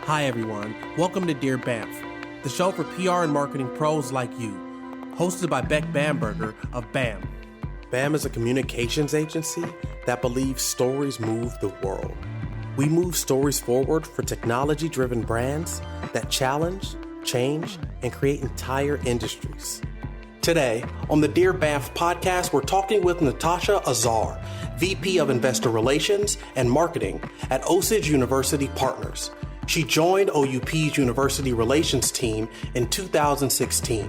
Hi everyone, welcome to Dear BAMf, the show for PR and marketing pros like you, hosted by Beck Bamberger of BAM. BAM is a communications agency that believes stories move the world. We move stories forward for technology-driven brands that challenge, change, and create entire industries. Today, on the Dear BAMf podcast, we're talking with Natasha Azar, VP of Investor Relations and Marketing at Osage University Partners. She joined OUP's University Relations team in 2016,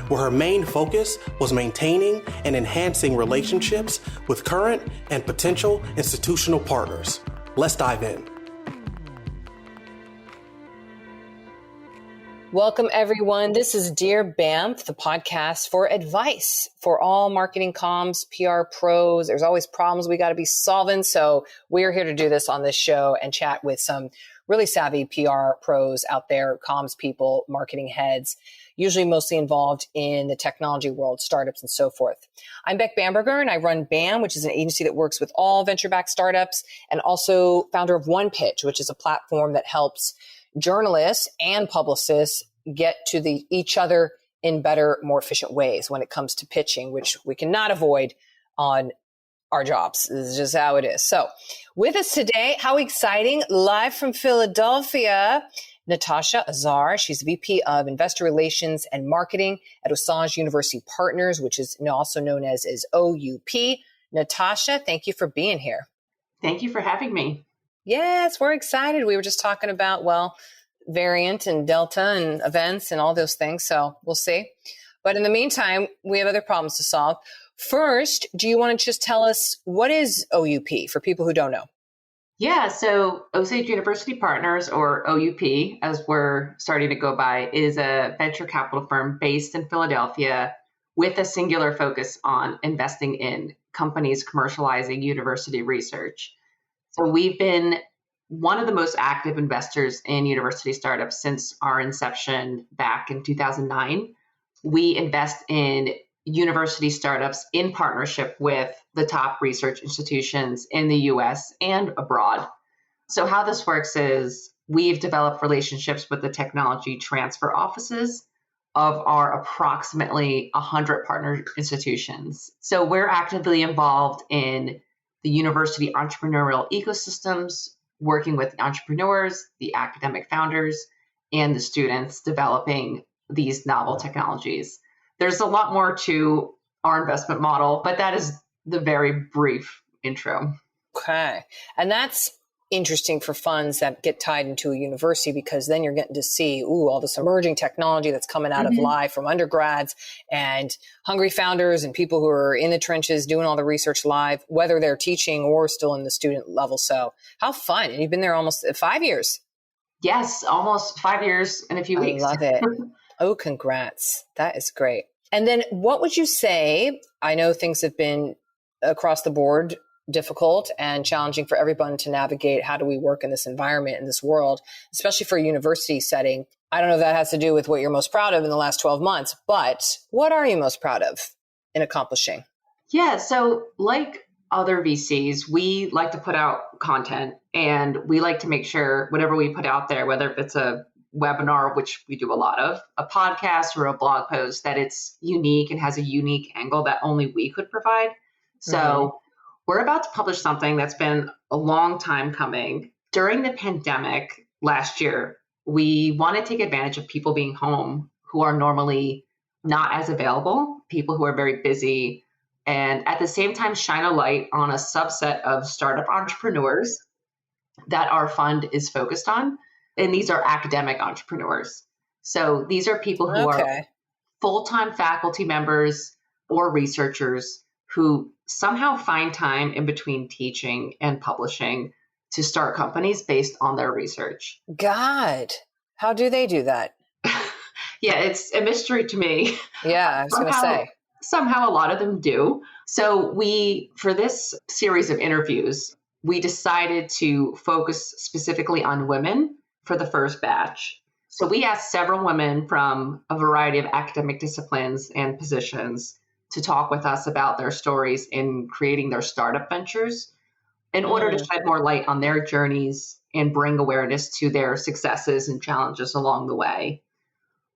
where her main focus was maintaining and enhancing relationships with current and potential institutional partners. Let's dive in. Welcome, everyone. This is Dear BAMf, the podcast for advice for all marketing comms, PR pros. There's always problems we got to be solving. So we're here to do this on this show and chat with some really savvy PR pros out there, comms people, marketing heads, usually mostly involved in the technology world, startups and so forth. I'm Beck Bamberger and I run BAM, which is an agency that works with all venture-backed startups, and also founder of One Pitch, which is a platform that helps journalists and publicists get to each other in better, more efficient ways when it comes to pitching, which we cannot avoid on our jobs. This is just how it is. So with us today, how exciting, live from Philadelphia, Natasha Azar. She's VP of Investor Relations and Marketing at Osage University Partners, which is also known as OUP. Natasha, thank you for being here. Thank you for having me. Yes, we're excited. We were just talking about, variant and Delta and events and all those things. So we'll see. But in the meantime, we have other problems to solve. First, do you want to just tell us what is OUP for people who don't know? Yeah, so Osage University Partners, or OUP, as we're starting to go by, is a venture capital firm based in Philadelphia with a singular focus on investing in companies commercializing university research. So we've been one of the most active investors in university startups since our inception back in 2009. We invest in university startups in partnership with the top research institutions in the US and abroad. So how this works is we've developed relationships with the technology transfer offices of our approximately 100 partner institutions. So we're actively involved in the university entrepreneurial ecosystems, working with the entrepreneurs, the academic founders, and the students developing these novel technologies. There's a lot more to our investment model, but that is the very brief intro. Okay. And that's interesting for funds that get tied into a university, because then you're getting to see, all this emerging technology that's coming out of live from undergrads and hungry founders and people who are in the trenches doing all the research live, whether they're teaching or still in the student level. So how fun. And you've been there almost 5 years. Yes, almost 5 years in a few weeks. I love it. Oh, congrats. That is great. And then what would you say? I know things have been across the board difficult and challenging for everyone to navigate. How do we work in this environment, in this world, especially for a university setting? I don't know if that has to do with what you're most proud of in the last 12 months, but what are you most proud of in accomplishing? Yeah, so like other VCs, we like to put out content, and we like to make sure whatever we put out there, whether it's a webinar, which we do a lot of, a podcast or a blog post, that it's unique and has a unique angle that only we could provide. So we're about to publish something that's been a long time coming. During the pandemic last year, we want to take advantage of people being home who are normally not as available, people who are very busy, and at the same time shine a light on a subset of startup entrepreneurs that our fund is focused on. And these are academic entrepreneurs. So these are people who are full-time faculty members or researchers who somehow find time in between teaching and publishing to start companies based on their research. God, how do they do that? Yeah, it's a mystery to me. Yeah, I was going to say. Somehow a lot of them do. So for this series of interviews, we decided to focus specifically on women for the first batch. So we asked several women from a variety of academic disciplines and positions to talk with us about their stories in creating their startup ventures. in order to shed more light on their journeys and bring awareness to their successes and challenges along the way.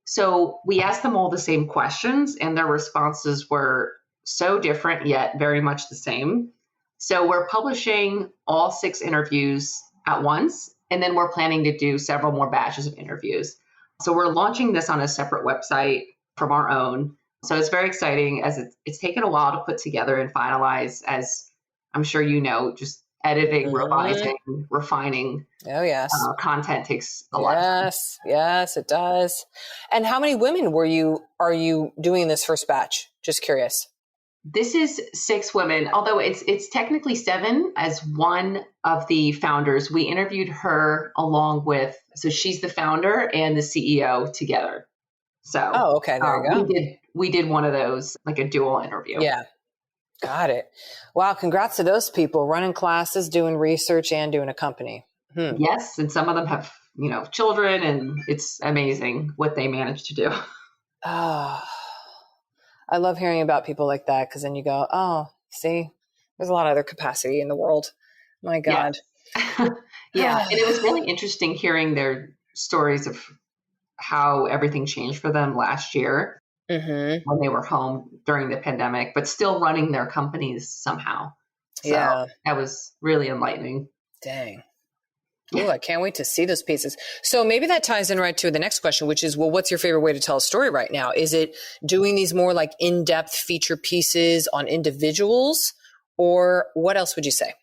So we asked them all the same questions, and their responses were so different yet very much the same. So we're publishing all 6 interviews at once, and then we're planning to do several more batches of interviews. So we're launching this on a separate website from our own. So it's very exciting, as it's taken a while to put together and finalize, as I'm sure you know, just editing, revising, refining. Oh, yes. Content takes a lot of time. Yes, it does. And how many women are you doing this first batch? Just curious. This is 6 women, although it's technically 7, as one of the founders. We interviewed her along with, so she's the founder and the CEO together. So, oh, okay, there you go. We did one of those, like a dual interview. Yeah, got it. Wow, congrats to those people running classes, doing research, and doing a company. Yes, and some of them have children, and it's amazing what they managed to do. Oh, I love hearing about people like that, because then you go, oh, see, there's a lot of other capacity in the world. My God. Yeah. And it was really interesting hearing their stories of how everything changed for them last year when they were home during the pandemic, but still running their companies somehow. So that was really enlightening. Dang. Oh, I can't wait to see those pieces. So maybe that ties in right to the next question, which is, well, what's your favorite way to tell a story right now? Is it doing these more like in-depth feature pieces on individuals, or what else would you say?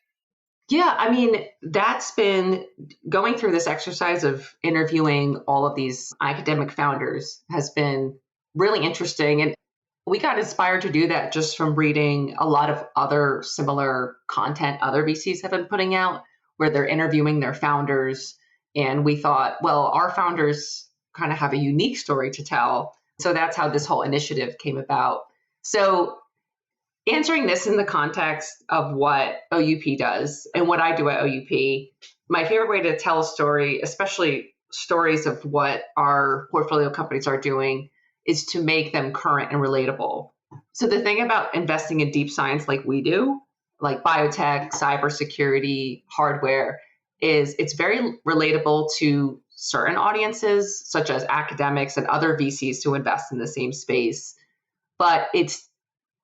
Yeah, I mean, that's been going through this exercise of interviewing all of these academic founders has been really interesting. And we got inspired to do that just from reading a lot of other similar content other VCs have been putting out, where they're interviewing their founders. And we thought, well, our founders kind of have a unique story to tell. So that's how this whole initiative came about. So answering this in the context of what OUP does and what I do at OUP, my favorite way to tell a story, especially stories of what our portfolio companies are doing, is to make them current and relatable. So the thing about investing in deep science like we do, like biotech, cybersecurity, hardware, is it's very relatable to certain audiences, such as academics and other VCs who invest in the same space. But it's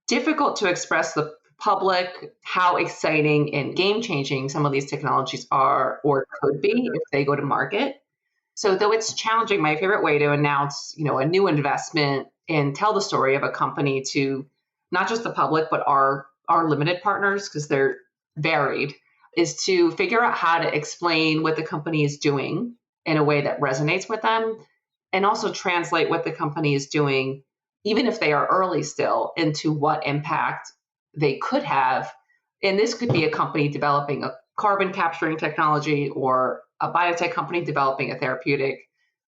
difficult to express to the public how exciting and game-changing some of these technologies are or could be if they go to market. So though it's challenging, my favorite way to announce, a new investment and tell the story of a company to not just the public, but our limited partners, because they're varied, is to figure out how to explain what the company is doing in a way that resonates with them, and also translate what the company is doing, even if they are early still, into what impact they could have. And this could be a company developing a carbon capturing technology, or a biotech company developing a therapeutic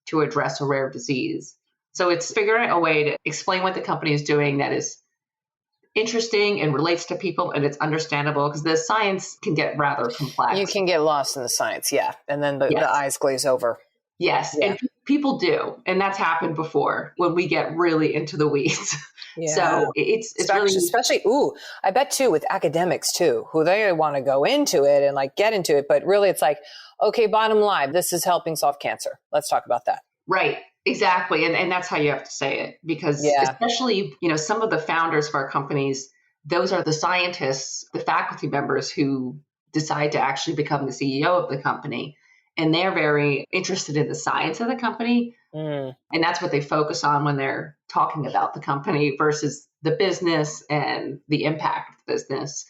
to address a rare disease. So it's figuring out a way to explain what the company is doing that is interesting and relates to people, and it's understandable, because the science can get rather complex. You can get lost in the science, and then the eyes glaze over. Yes, and people do, and that's happened before when we get really into the weeds. So it's especially I bet too with academics too, who they want to go into it and like get into it, but really it's like, okay, bottom line, this is helping solve cancer. Let's talk about that. Right. Exactly. And that's how you have to say it, because especially, some of the founders of our companies, those are the scientists, the faculty members who decide to actually become the CEO of the company. And they're very interested in the science of the company. And that's what they focus on when they're talking about the company versus the business and the impact of the business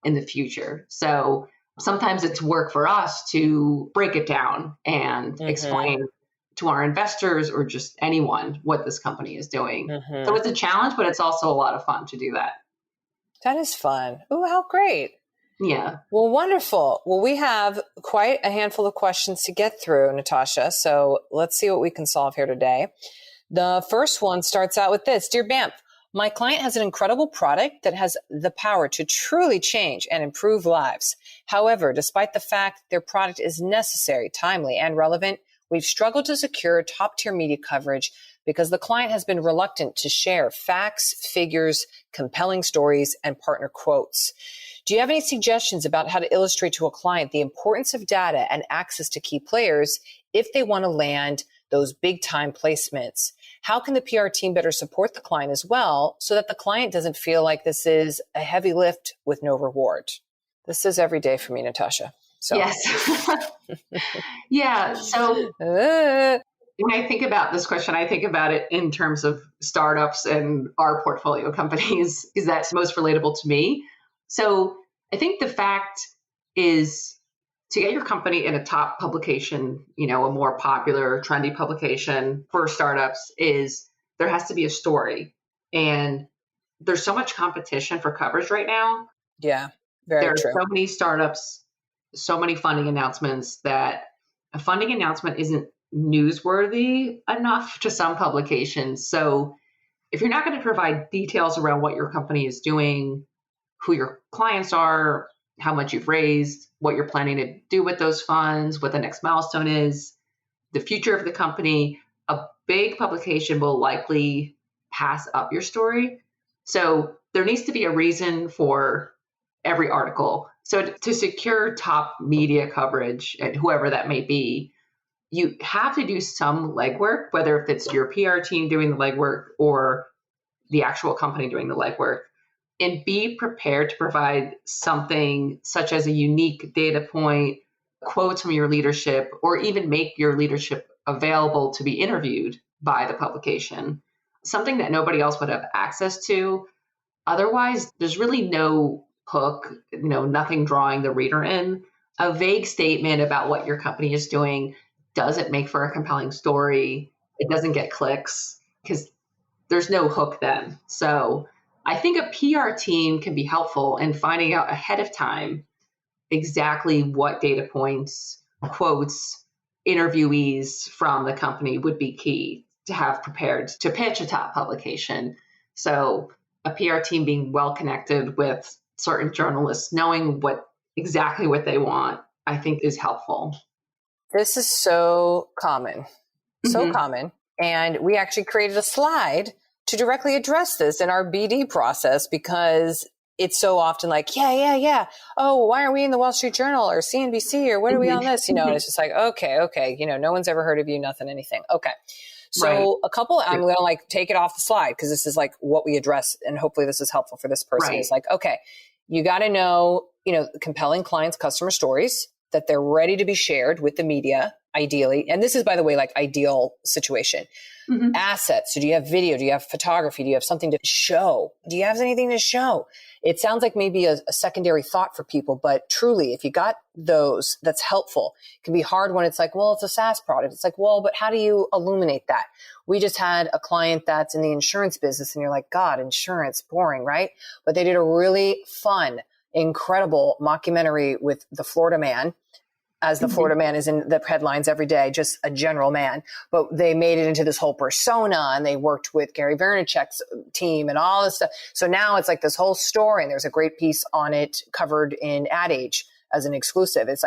in the future. So sometimes it's work for us to break it down and explain to our investors or just anyone what this company is doing. So it's a challenge, but it's also a lot of fun to do that. That is fun. Oh, how great. Yeah. Well, wonderful. Well, we have quite a handful of questions to get through, Natasha. So let's see what we can solve here today. The first one starts out with this. Dear BAMf, my client has an incredible product that has the power to truly change and improve lives. However, despite the fact their product is necessary, timely, and relevant, we've struggled to secure top-tier media coverage because the client has been reluctant to share facts, figures, compelling stories, and partner quotes. Do you have any suggestions about how to illustrate to a client the importance of data and access to key players if they want to land those big time placements? How can the PR team better support the client as well so that the client doesn't feel like this is a heavy lift with no reward? This is every day for me, Natasha. So. Yes. Yeah. So when I think about this question, I think about it in terms of startups and our portfolio companies, because that's most relatable to me. So I think the fact is to get your company in a top publication, a more popular, trendy publication for startups is there has to be a story. And there's so much competition for coverage right now. Yeah, very there true. There are so many startups, so many funding announcements that a funding announcement isn't newsworthy enough to some publications. So if you're not going to provide details around what your company is doing, who your clients are, how much you've raised, what you're planning to do with those funds, what the next milestone is, the future of the company, a big publication will likely pass up your story. So there needs to be a reason for every article. So to secure top media coverage, and whoever that may be, you have to do some legwork, whether if it's your PR team doing the legwork or the actual company doing the legwork, and be prepared to provide something such as a unique data point, quotes from your leadership, or even make your leadership available to be interviewed by the publication, something that nobody else would have access to. Otherwise, there's really no hook, nothing drawing the reader in. A vague statement about what your company is doing doesn't make for a compelling story. It doesn't get clicks because there's no hook then. So I think a PR team can be helpful in finding out ahead of time exactly what data points, quotes, interviewees from the company would be key to have prepared to pitch a top publication. So a PR team being well connected with certain journalists, knowing exactly what they want, I think is helpful. This is so common, common. And we actually created a slide to directly address this in our BD process because it's so often like, yeah. Oh, why aren't we in the Wall Street Journal or CNBC or what are we on this? And it's just like, okay. No one's ever heard of you, nothing, anything. Okay. So right. I'm going to take it off the slide because this is what we address. And hopefully this is helpful for this person. Right. It's okay, you got to know, compelling clients, customer stories that they're ready to be shared with the media, ideally. And this is, by the way, ideal situation. Mm-hmm. Assets. So do you have video? Do you have photography? Do you have something to show? Do you have anything to show? It sounds like maybe a secondary thought for people, but truly, if you got those, that's helpful. It can be hard when it's it's a SaaS product. It's but how do you illuminate that? We just had a client that's in the insurance business and you're like, God, insurance, boring, right? But they did a really fun, incredible mockumentary with the Florida man, as the Florida man is in the headlines every day, just a general man. But they made it into this whole persona and they worked with Gary Vaynerchuk's team and all this stuff. So now it's this whole story and there's a great piece on it covered in Ad Age as an exclusive. It's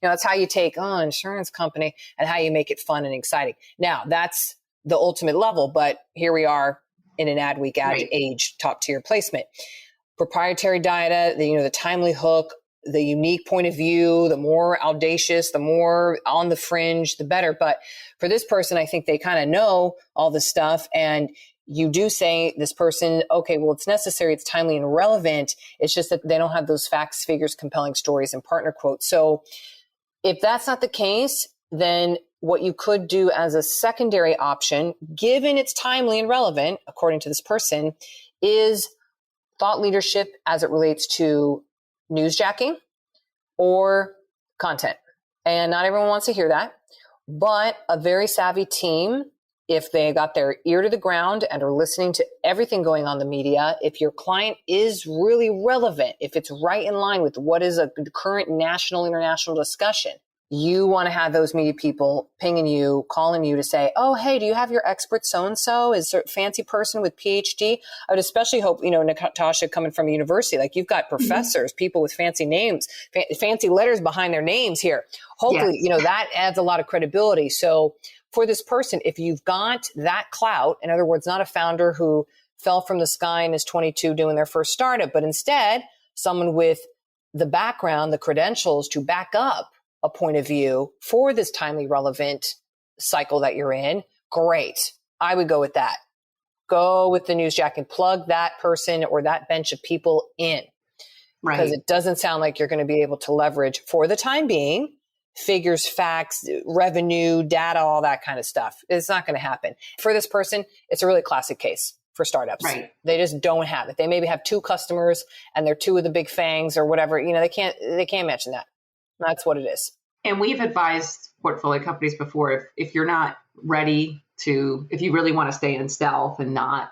that's how you take insurance company and how you make it fun and exciting. Now that's the ultimate level, but here we are in an Ad Week, Ad Age top tier placement. Proprietary data, the timely hook, the unique point of view, the more audacious, the more on the fringe, the better. But for this person, I think they kind of know all this stuff. And you do say this person, okay, well, it's necessary, it's timely and relevant. It's just that they don't have those facts, figures, compelling stories, and partner quotes. So if that's not the case, then what you could do as a secondary option, given it's timely and relevant, according to this person, is thought leadership as it relates to newsjacking or content. And not everyone wants to hear that, but a very savvy team, if they got their ear to the ground and are listening to everything going on in the media, if your client is really relevant, if it's right in line with what is a current national, international discussion, you want to have those media people pinging you, calling you to say, oh, hey, do you have your expert so-and-so? Is there a fancy person with PhD? I would especially hope, Natasha, coming from a university, you've got professors, people with fancy names, fancy letters behind their names here. Hopefully, yes. That adds a lot of credibility. So for this person, if you've got that clout, in other words, not a founder who fell from the sky and is 22 doing their first startup, but instead someone with the background, the credentials to back up a point of view for this timely relevant cycle that you're in, great. I would go with that. Go with the news jack and plug that person or that bench of people in. Right. Because it doesn't sound like you're going to be able to leverage, for the time being, figures, facts, revenue, data, all that kind of stuff. It's not going to happen. For this person, it's a really classic case for startups. Right. They just don't have it. They maybe have 2 customers and they're 2 of the big fangs or whatever. They can't mention that. That's what it is. And we've advised portfolio companies before, if you're not ready to, if you really want to stay in stealth and not,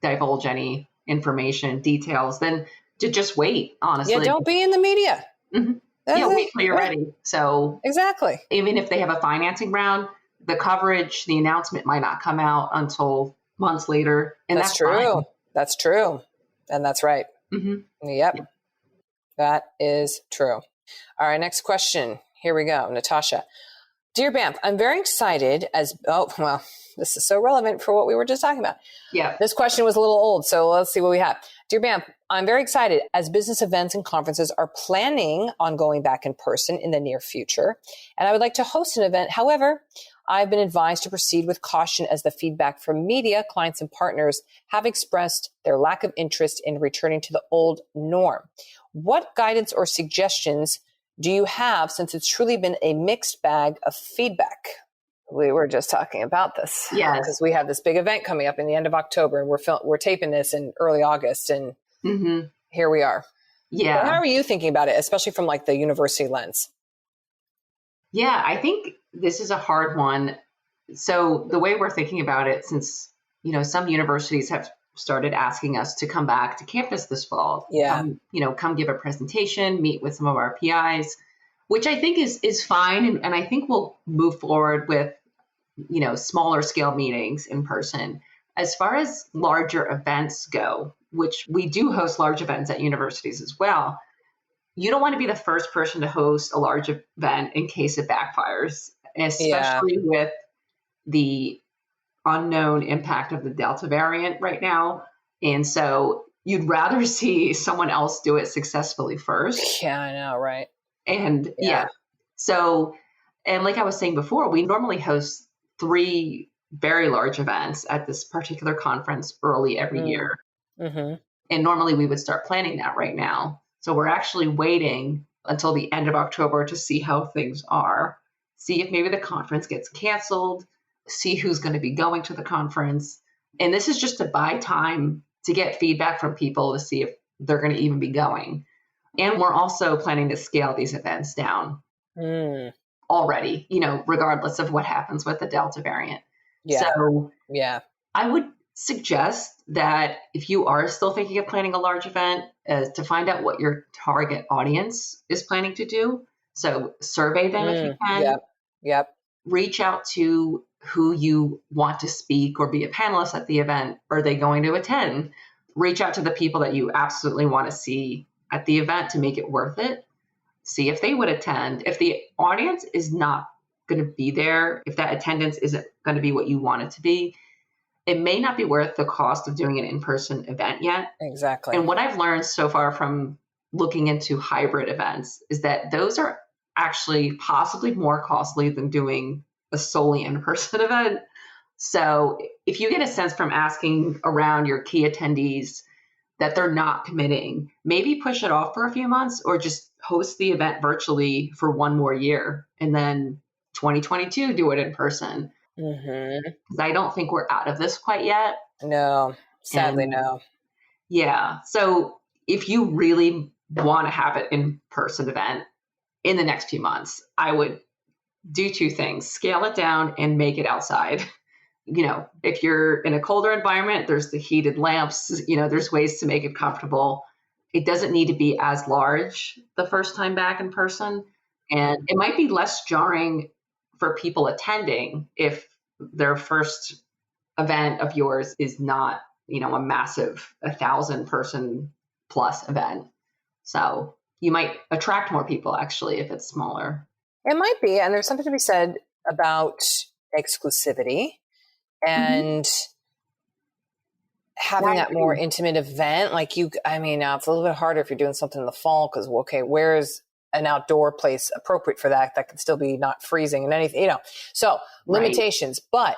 divulge any information, details, then to just wait, honestly. Yeah, don't be in the media. Mm-hmm. Wait till you're ready. So exactly. Even if they have a financing round, the coverage, the announcement might not come out until months later. And that's true. fine. That's true. And that's right. Mm-hmm. Yep. Yeah. That is true. All right, next question. Here we go. Natasha. Dear BAMf, I'm very excited this is so relevant for what we were just talking about. Yeah. This question was a little old, so let's see what we have. Dear BAMf, I'm very excited as business events and conferences are planning on going back in person in the near future, and I would like to host an event. However, I've been advised to proceed with caution as the feedback from media, clients, and partners have expressed their lack of interest in returning to the old norm. What guidance or suggestions do you have, since it's truly been a mixed bag of feedback? We were just talking about this. Yes. Because we have this big event coming up in the end of October, and we're taping this in early August, and here we are. Yeah. So how are you thinking about it, especially from like the university lens? Yeah, I think this is a hard one. So the way we're thinking about it, since, some universities have started asking us to come back to campus this fall, come give a presentation, meet with some of our PIs, which I think is fine. And I think we'll move forward with, smaller scale meetings in person. As far as larger events go, which we do host large events at universities as well, you don't want to be the first person to host a large event in case it backfires, especially with the unknown impact of the Delta variant right now. And so you'd rather see someone else do it successfully first. Yeah, I know, right? And so, and like I was saying before, we normally host 3 very large events at this particular conference early every year. Mm-hmm. And normally we would start planning that right now. So we're actually waiting until the end of October to see how things are, see if maybe the conference gets canceled, see who's going to be going to the conference. And this is just to buy time to get feedback from people to see if they're going to even be going. And we're also planning to scale these events down already, regardless of what happens with the Delta variant. Yeah. So I would suggest that if you are still thinking of planning a large event, to find out what your target audience is planning to do. So survey them if you can. Yep. Reach out to who you want to speak or be a panelist at the event. Are they going to attend? Reach out to the people that you absolutely want to see at the event to make it worth it. See if they would attend. If the audience is not going to be there, if that attendance isn't going to be what you want it to be, it may not be worth the cost of doing an in-person event yet. Exactly. And what I've learned so far from looking into hybrid events is that those are actually possibly more costly than doing a solely in-person event. So if you get a sense from asking around your key attendees that they're not committing, maybe push it off for a few months or just host the event virtually for one more year and then 2022 do it in person. Because I don't think we're out of this quite yet. No, sadly, no. Yeah. So if you really want to have an in-person event in the next few months, I would do 2 things: scale it down and make it outside. If you're in a colder environment, there's the heated lamps, there's ways to make it comfortable. It doesn't need to be as large the first time back in person. And it might be less jarring for people attending if their first event of yours is not, a massive 1,000 person plus event. So you might attract more people actually if it's smaller. It might be. And there's something to be said about exclusivity and having that more intimate event, like now it's a little bit harder if you're doing something in the fall because, okay, where's an outdoor place appropriate for that can still be not freezing and anything, so limitations, but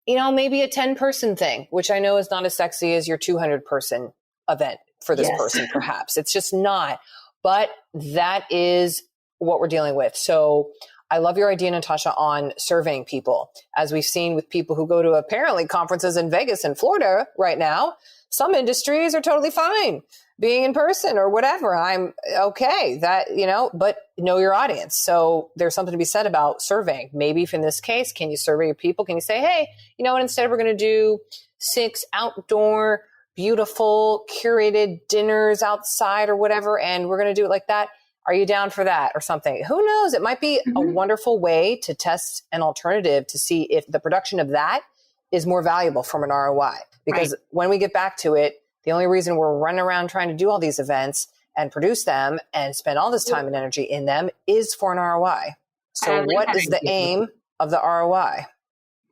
maybe a 10-person thing, which I know is not as sexy as your 200-person event for this person, perhaps. It's just not, but that is what we're dealing with. So I love your idea, Natasha, on surveying people. As we've seen with people who go to apparently conferences in Vegas and Florida right now, some industries are totally fine being in person or whatever. I'm okay that, but know your audience. So there's something to be said about surveying. Maybe if in this case, can you survey your people? Can you say, hey, instead we're going to do 6 outdoor, beautiful, curated dinners outside or whatever, and we're going to do it like that. Are you down for that or something? Who knows? It might be a wonderful way to test an alternative to see if the production of that is more valuable from an ROI. Because when we get back to it, the only reason we're running around trying to do all these events and produce them and spend all this time and energy in them is for an ROI. So what is the aim of the ROI?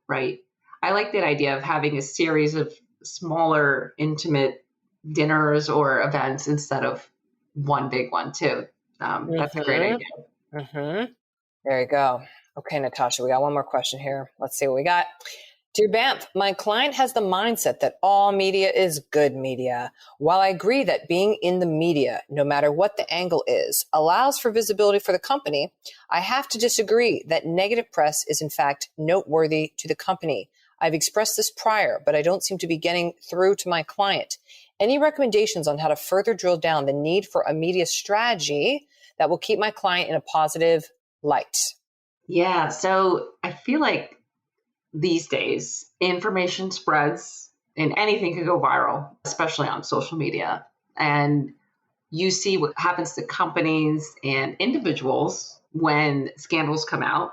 Right. I like that idea of having a series of smaller, intimate dinners or events instead of one big one too. That's a great idea. There you go. Okay, Natasha, we got one more question here. Let's see what we got. Dear BAMf, my client has the mindset that all media is good media. While I agree that being in the media, no matter what the angle is, allows for visibility for the company, I have to disagree that negative press is in fact noteworthy to the company. I've expressed this prior, but I don't seem to be getting through to my client. Any recommendations on how to further drill down the need for a media strategy that will keep my client in a positive light? Yeah, so I feel like these days, information spreads and anything can go viral, especially on social media. And you see what happens to companies and individuals when scandals come out.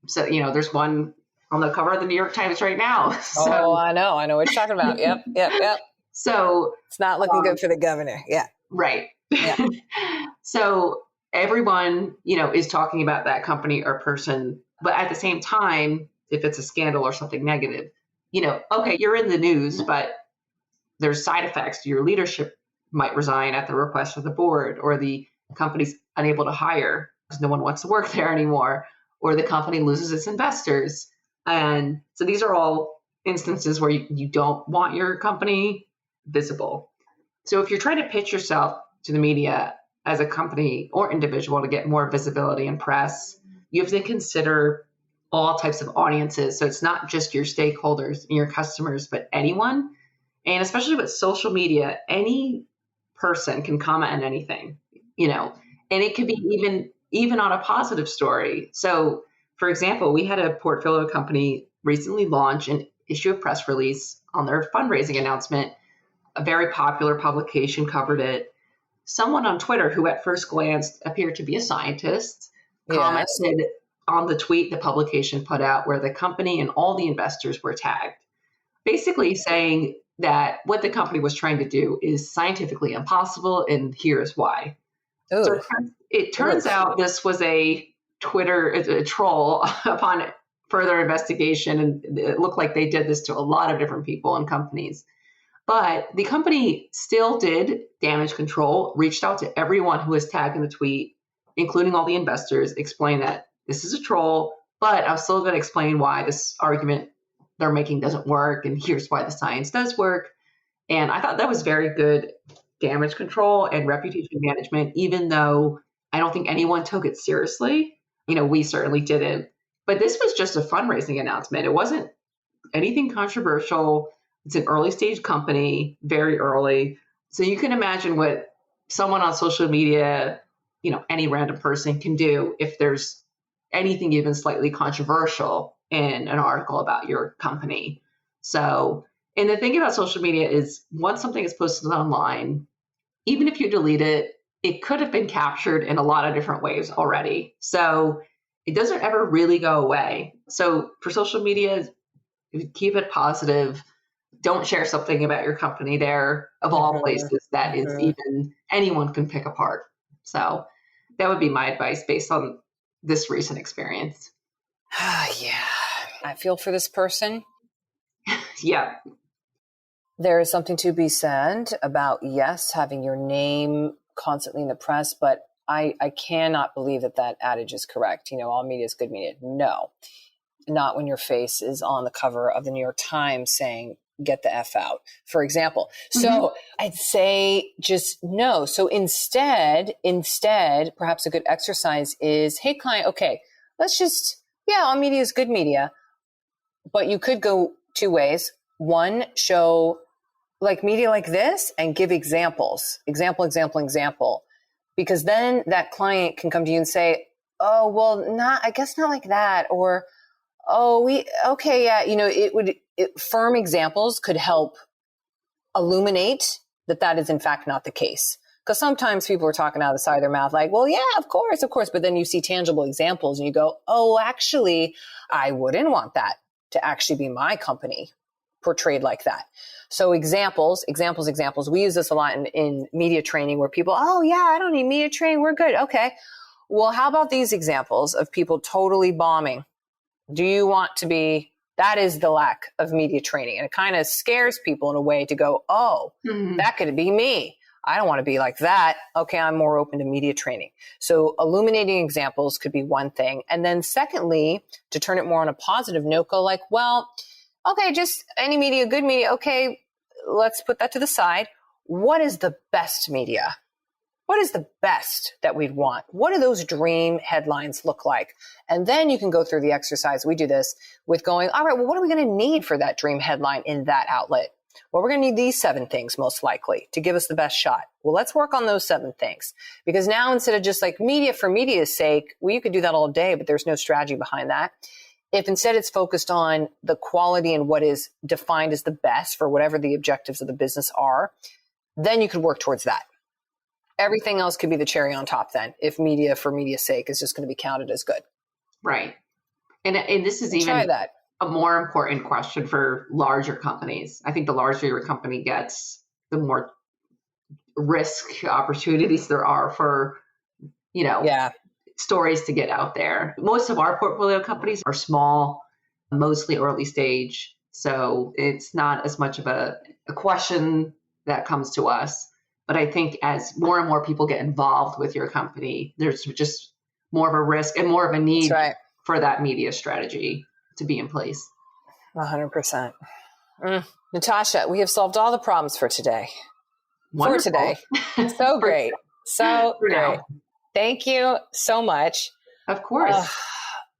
So, there's one on the cover of the New York Times right now. So, I know what you're talking about. Yep. So it's not looking good for the governor. Yeah. Right. Yeah. So everyone, is talking about that company or person, but at the same time, if it's a scandal or something negative, okay, you're in the news, but there's side effects. Your leadership might resign at the request of the board, or the company's unable to hire because no one wants to work there anymore, or the company loses its investors. And so these are all instances where you don't want your company visible. So if you're trying to pitch yourself to the media as a company or individual to get more visibility and press, you have to consider all types of audiences. So it's not just your stakeholders and your customers, but anyone. And especially with social media, any person can comment on anything, and it could be even on a positive story. So for example, we had a portfolio company recently launch and issue a press release on their fundraising announcement. A very popular publication covered it. Someone on Twitter who at first glance appeared to be a scientist commented on the tweet the publication put out where the company and all the investors were tagged, basically saying that what the company was trying to do is scientifically impossible, and here's why. Ooh. So it turns out this was a troll upon further investigation, and it looked like they did this to a lot of different people and companies. But the company still did damage control, reached out to everyone who was tagged in the tweet, including all the investors, explained that this is a troll, but I'm still going to explain why this argument they're making doesn't work, and here's why the science does work. And I thought that was very good damage control and reputation management, even though I don't think anyone took it seriously. We certainly didn't. But this was just a fundraising announcement. It wasn't anything controversial. It's an early stage company, very early. So you can imagine what someone on social media, any random person can do if there's anything even slightly controversial in an article about your company. So, and the thing about social media is once something is posted online, even if you delete it, it could have been captured in a lot of different ways already. So it doesn't ever really go away. So for social media, keep it positive. Don't share something about your company there, of all places, that is even anyone can pick apart. So that would be my advice based on this recent experience. Yeah, I feel for this person. Yeah. There is something to be said about, yes, having your name constantly in the press, but I cannot believe that adage is correct. All media is good media. No, not when your face is on the cover of the New York Times saying, get the F out, for example. So I'd say just no. So instead, perhaps a good exercise is, hey, client, okay, let's just, all media is good media, but you could go two ways. One, show like media like this and give examples, example, because then that client can come to you and say, oh, well, I guess not like that. Or, firm examples could help illuminate that is in fact not the case. Because sometimes people are talking out of the side of their mouth like, well, yeah, of course. But then you see tangible examples and you go, oh, actually, I wouldn't want that to actually be my company portrayed like that. So examples. We use this a lot in media training where people, oh yeah, I don't need media training. We're good. Okay. Well, how about these examples of people totally bombing? Do you want to be, that is the lack of media training. And it kind of scares people in a way to go, oh, that could be me. I don't want to be like that. Okay, I'm more open to media training. So illuminating examples could be one thing. And then secondly, to turn it more on a positive note, go like, well, okay, just any media, good media. Okay, let's put that to the side. What is the best media? What is the best that we'd want? What do those dream headlines look like? And then you can go through the exercise. We do this with going, all right, well, what are we going to need for that dream headline in that outlet? Well, we're going to need these 7 things most likely to give us the best shot. Well, let's work on those 7 things. Because now instead of just like media for media's sake, well, you could do that all day, but there's no strategy behind that. If instead it's focused on the quality and what is defined as the best for whatever the objectives of the business are, then you could work towards that. Everything else could be the cherry on top then, if media for media's sake is just going to be counted as good. Right. And this is even a more important question for larger companies. I think the larger your company gets, the more risk opportunities there are for, stories to get out there. Most of our portfolio companies are small, mostly early stage. So it's not as much of a question that comes to us. But I think as more and more people get involved with your company, there's just more of a risk and more of a need for that media strategy to be in place. 100%. Natasha, we have solved all the problems for today. Wonderful. For today. So great. So great. Thank you so much. Of course.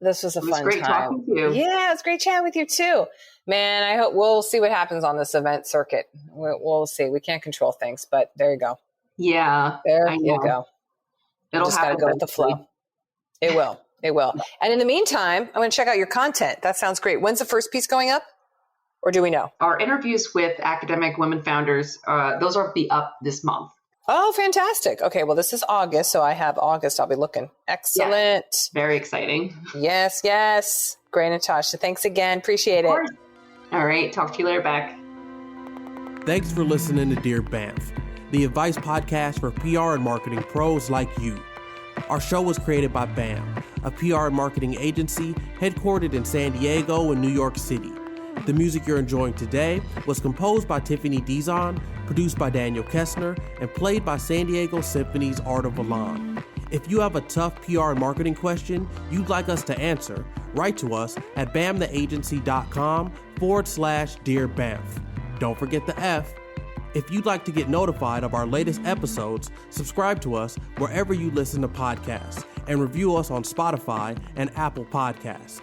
This was a fun time. It was great talking to you. Yeah, it's great chatting with you too. Man, I hope we'll see what happens on this event circuit. We'll see. We can't control things, but there you go. Yeah. There you go. It'll just gotta go with the flow. It will. It will. And in the meantime, I'm going to check out your content. That sounds great. When's the first piece going up? Or do we know? Our interviews with academic women founders, those will be up this month. Oh, fantastic. Okay, well, this is August, so I have August. I'll be looking. Excellent. Yes. Very exciting. Yes. Great, Natasha. Thanks again. Appreciate it. All right. Talk to you later, Beck. Thanks for listening to Dear BAMf, the advice podcast for PR and marketing pros like you. Our show was created by BAM, a PR and marketing agency headquartered in San Diego and New York City. The music you're enjoying today was composed by Tiffany Dizon, produced by Daniel Kessner, and played by San Diego Symphony's Art of Elan. If you have a tough PR and marketing question you'd like us to answer, write to us at bamtheagency.com/Dear BAMf. Don't forget the F. If you'd like to get notified of our latest episodes, subscribe to us wherever you listen to podcasts and review us on Spotify and Apple Podcasts.